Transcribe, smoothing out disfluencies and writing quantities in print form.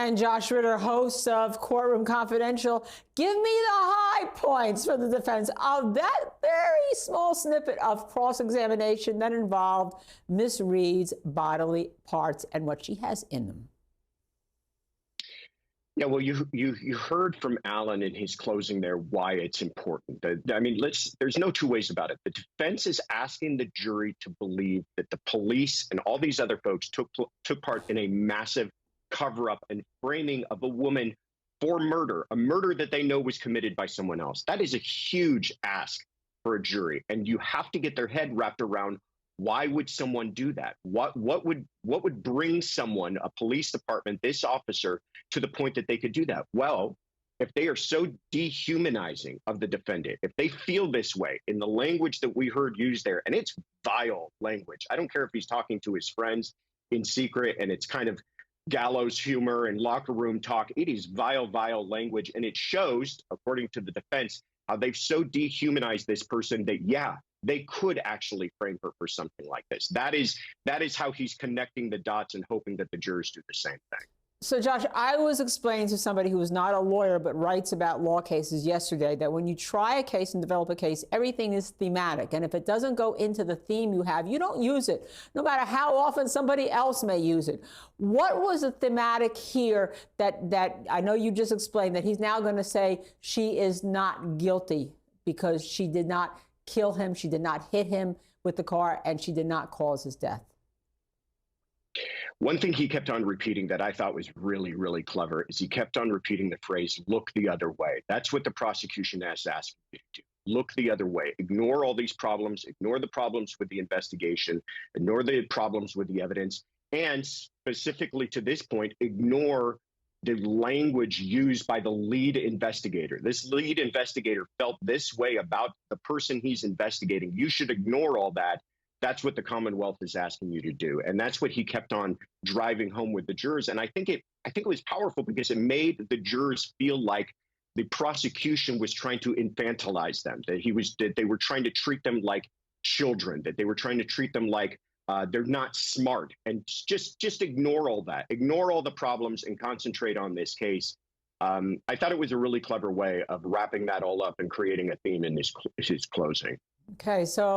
And Josh Ritter, host of Courtroom Confidential. Give me the high points for the defense of that very small snippet of cross-examination that involved Miss Reed's bodily parts and what she has in them. Yeah, well, you heard from Alan in his closing there why it's important. I mean, there's no two ways about it. The defense is asking the jury to believe that the police and all these other folks took part in a massive cover-up and framing of a woman for murder, a murder that they know was committed by someone else. That is a huge ask for a jury, and you have to get their head wrapped around why would someone do that? What would bring someone, a police department, this officer, to the point that they could do that? Well, if they are so dehumanizing of the defendant, if they feel this way in the language that we heard used there, and it's vile language. I don't care if he's talking to his friends in secret and it's kind of gallows humor and locker room talk. It is vile, vile language. And it shows, according to the defense, how they've so dehumanized this person that, yeah, they could actually frame her for something like this. That is how he's connecting the dots and hoping that the jurors do the same thing. So, Josh, I was explaining to somebody who is not a lawyer but writes about law cases yesterday that when you try a case and develop a case, everything is thematic. And if it doesn't go into the theme you have, you don't use it, no matter how often somebody else may use it. What was the thematic here that I know you just explained that he's now going to say she is not guilty because she did not kill him, she did not hit him with the car, and she did not cause his death? One thing he kept on repeating that I thought was really, really clever is he kept on repeating the phrase, look the other way. That's what the prosecution is asking you to do. Look the other way. Ignore all these problems. Ignore the problems with the investigation. Ignore the problems with the evidence. And specifically to this point, ignore the language used by the lead investigator. This lead investigator felt this way about the person he's investigating. You should ignore all that. That's what the Commonwealth is asking you to do. And that's what he kept on driving home with the jurors. And I think it was powerful because it made the jurors feel like the prosecution was trying to infantilize them, that they were trying to treat them like children, that they were trying to treat them like they're not smart, and just ignore all that, ignore all the problems and concentrate on this case. I thought it was a really clever way of wrapping that all up and creating a theme in his closing. Okay, so